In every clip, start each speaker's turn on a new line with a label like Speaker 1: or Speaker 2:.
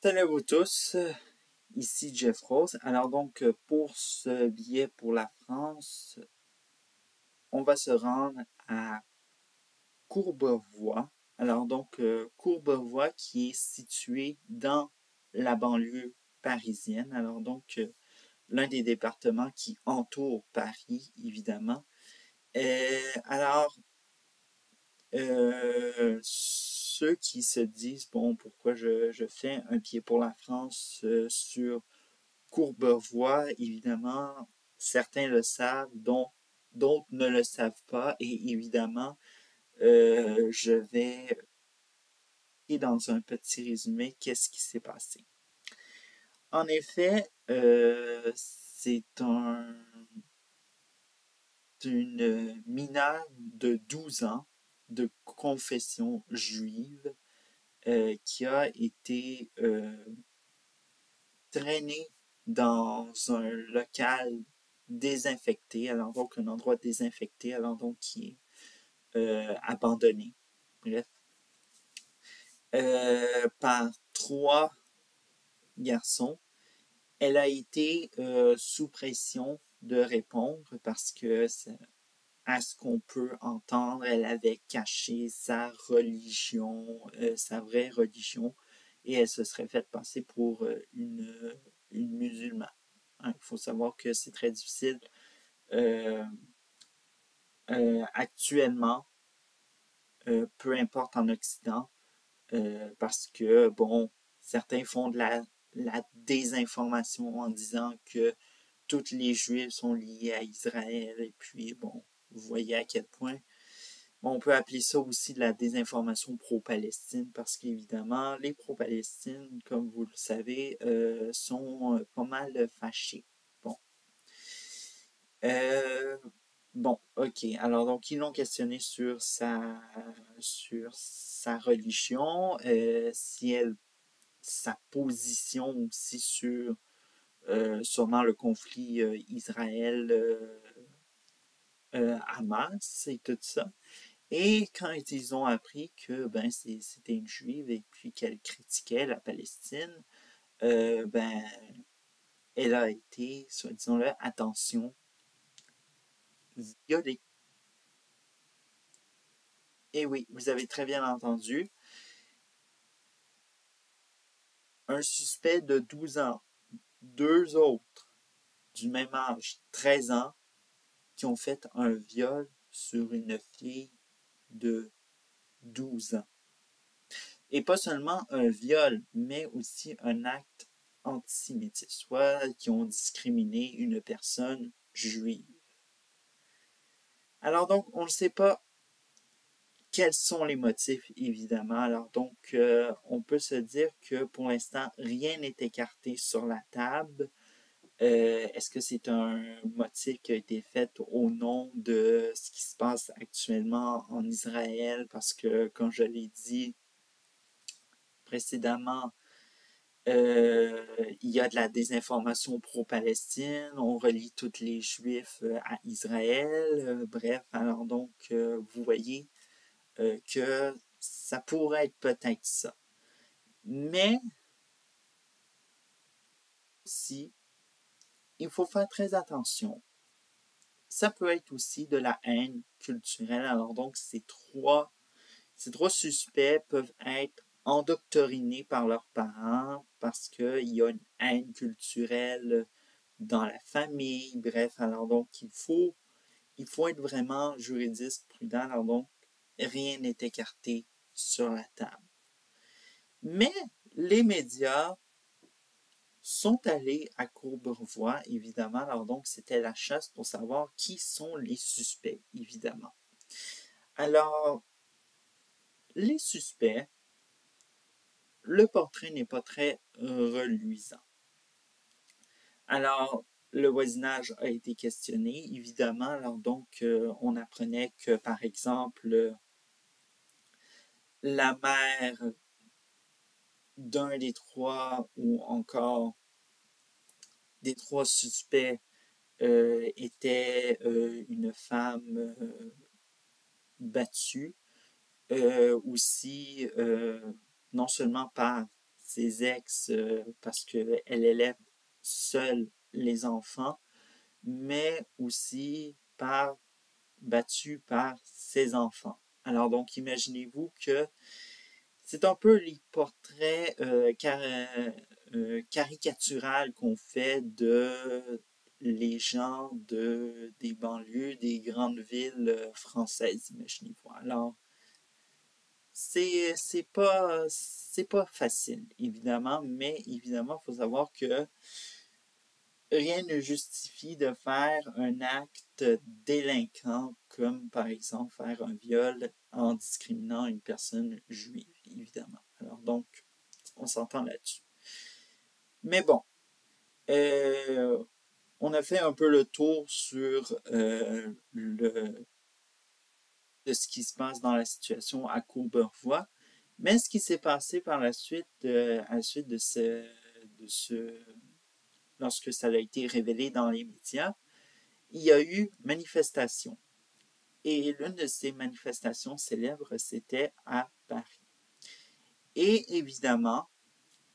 Speaker 1: Salut à vous tous, ici Jeff Rose. Alors donc pour ce billet pour la France, on va se rendre à Courbevoie. Alors donc Courbevoie qui est situé dans la banlieue parisienne. Alors donc l'un des départements qui entoure Paris évidemment. Alors ceux qui se disent bon pourquoi je fais un pied pour la France sur Courbevoie, évidemment, certains le savent, d'autres ne le savent pas, et évidemment, je vais dans un petit résumé qu'est-ce qui s'est passé. En effet, c'est une mineure de 12 ans de confession juive qui a été traînée dans un local désinfecté, alors donc un endroit désinfecté, alors donc qui est abandonné, bref, par trois garçons. Elle a été sous pression de répondre parce que, à ce qu'on peut entendre, elle avait caché sa religion, sa vraie religion, et elle se serait faite passer pour une musulmane. Il faut savoir que c'est très difficile euh, actuellement, peu importe en Occident, parce que, bon, certains font de la désinformation en disant que toutes les Juifs sont liés à Israël, et puis, bon, vous voyez à quel point. Bon, on peut appeler ça aussi de la désinformation pro-Palestine, parce qu'évidemment, les pro-Palestine, comme vous le savez, sont pas mal fâchés. Bon. Euh, Bon, ok. Alors, donc, ils l'ont questionné sur sa religion, si elle, sa position aussi sur sûrement le conflit Israël-Hamas et tout ça. Et quand ils ont appris que ben c'était une juive et puis qu'elle critiquait la Palestine, ben elle a été, disons-le, attention, violée. Et oui, vous avez très bien entendu. Un suspect de 12 ans, deux autres du même âge, 13 ans, qui ont fait un viol sur une fille de 12 ans. Et pas seulement un viol, mais aussi un acte antisémite, soit qui ont discriminé une personne juive. Alors donc, on ne sait pas quels sont les motifs, évidemment. Alors donc, on peut se dire que pour l'instant, rien n'est écarté sur la table. Est-ce que c'est un motif qui a été fait au nom de ce qui se passe actuellement en Israël? Parce que, comme je l'ai dit précédemment, il y a de la désinformation pro-Palestine, on relie tous les Juifs à Israël. Bref, alors donc, vous voyez que ça pourrait être peut-être ça. Mais, si, il faut faire très attention. Ça peut être aussi de la haine culturelle. Alors donc, ces trois suspects peuvent être endoctrinés par leurs parents parce qu'il y a une haine culturelle dans la famille. Bref, alors donc, il faut être vraiment juridiste, prudent. Alors donc, rien n'est écarté sur la table. Mais les médias sont allés à Courbevoie, évidemment. Alors donc, c'était la chasse pour savoir qui sont les suspects, évidemment. Alors, les suspects, le portrait n'est pas très reluisant. Alors, le voisinage a été questionné, évidemment. Alors donc, on apprenait que, par exemple, la mère d'un des trois ou encore des trois suspects était une femme battue, aussi non seulement par ses ex parce qu'elle élève seule les enfants, mais aussi battue par ses enfants. Alors donc, imaginez-vous que c'est un peu les portraits caricatural qu'on fait de les gens des banlieues, des grandes villes françaises, imaginez-vous. Alors, c'est pas facile, évidemment, mais évidemment, il faut savoir que rien ne justifie de faire un acte délinquant comme par exemple faire un viol en discriminant une personne juive, évidemment. Alors donc, on s'entend là-dessus. Mais bon, on a fait un peu le tour sur de ce qui se passe dans la situation à Courbevoie. Mais ce qui s'est passé par la suite, à la suite de lorsque ça a été révélé dans les médias, il y a eu manifestation. Et l'une de ces manifestations célèbres, c'était à Paris. Et évidemment,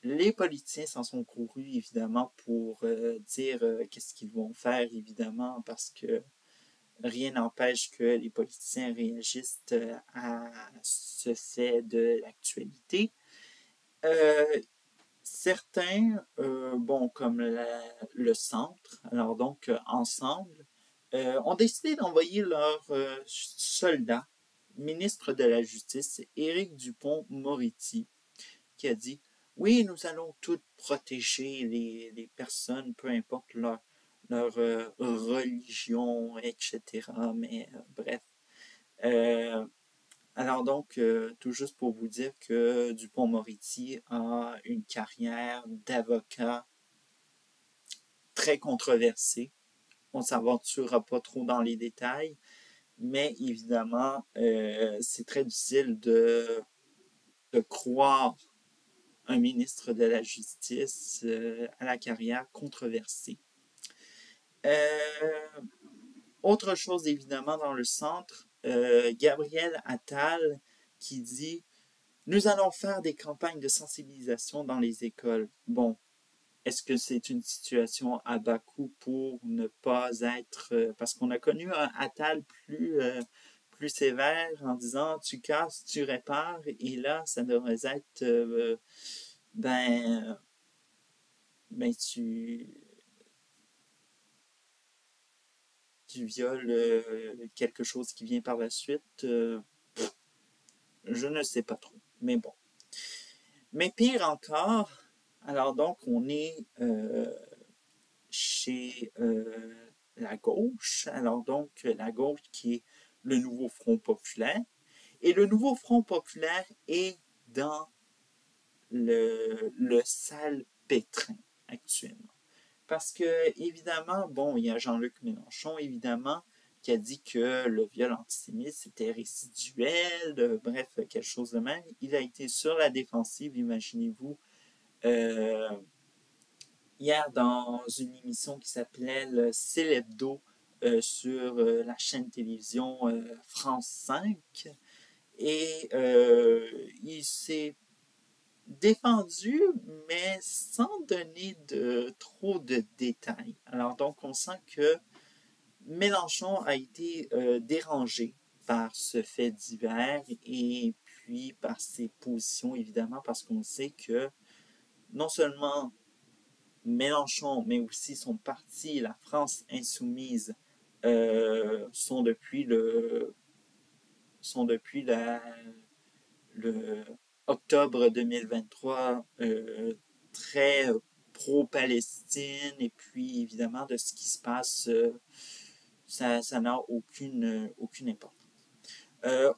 Speaker 1: les politiciens s'en sont courus, évidemment, pour dire qu'est-ce qu'ils vont faire, évidemment, parce que rien n'empêche que les politiciens réagissent à ce fait de l'actualité. Certains, bon, comme le centre, alors donc ensemble, ont décidé d'envoyer leur soldat, ministre de la Justice, Éric Dupond-Moretti, qui a dit « Oui, nous allons toutes protéger les personnes, peu importe leur religion, etc. » Mais bref. Alors donc, tout juste pour vous dire que Dupond-Moretti a une carrière d'avocat très controversée. On ne s'aventurera pas trop dans les détails, mais évidemment, c'est très difficile de croire un ministre de la Justice à la carrière controversée. Autre chose, évidemment, dans le centre, Gabriel Attal qui dit « Nous allons faire des campagnes de sensibilisation dans les écoles. » Bon, est-ce que c'est une situation à bas coût pour ne pas être... parce qu'on a connu un Attal plus sévère en disant « Tu casses, tu répares. » Et là, ça devrait être... ben, tu violes quelque chose qui vient par la suite. Je ne sais pas trop, mais bon. Mais pire encore, alors donc on est chez la gauche, alors donc la gauche qui est le nouveau Front populaire, et le nouveau Front populaire est dans le sale pétrin actuellement. Parce que, évidemment, bon, il y a Jean-Luc Mélenchon, évidemment, qui a dit que le viol antisémite, c'était résiduel, bref, quelque chose de même. Il a été sur la défensive, imaginez-vous, hier dans une émission qui s'appelait le Célébdo sur la chaîne télévision France 5. Et il s'est défendu, mais sans donner trop de détails. Alors donc, on sent que Mélenchon a été dérangé par ce fait divers et puis par ses positions, évidemment, parce qu'on sait que non seulement Mélenchon, mais aussi son parti, la France insoumise, sont depuis le octobre 2023 très pro-Palestine et puis évidemment de ce qui se passe, ça n'a aucune importance.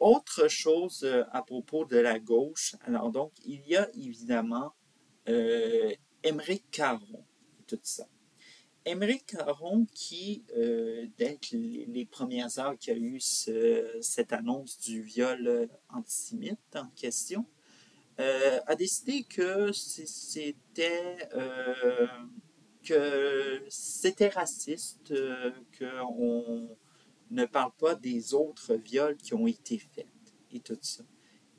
Speaker 1: Autre chose à propos de la gauche, alors donc il y a évidemment Émeric Caron et tout ça. Émeric Caron qui, dès les premières heures qu'il y a eu cette annonce du viol antisémite en question, a décidé que c'était raciste, qu'on ne parle pas des autres viols qui ont été faits et tout ça.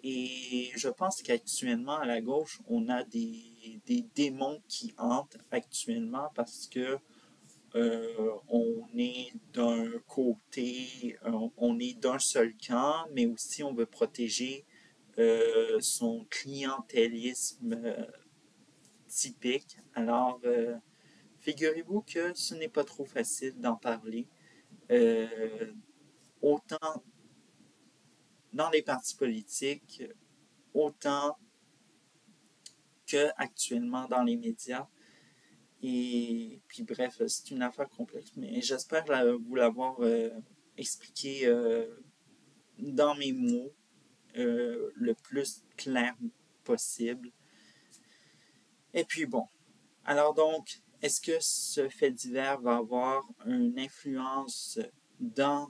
Speaker 1: Et je pense qu'actuellement, à la gauche, on a des démons qui hantent actuellement parce que on est d'un côté, on est d'un seul camp, mais aussi on veut protéger son clientélisme typique. Alors, figurez-vous que ce n'est pas trop facile d'en parler, autant dans les partis politiques, autant que actuellement dans les médias. Et puis bref, c'est une affaire complexe, mais j'espère vous l'avoir expliqué dans mes mots le plus clair possible. Et puis bon, alors donc, est-ce que ce fait divers va avoir une influence dans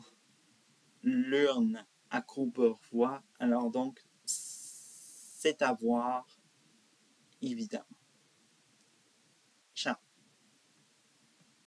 Speaker 1: l'urne à Courbevoie? Alors donc, c'est à voir, évidemment.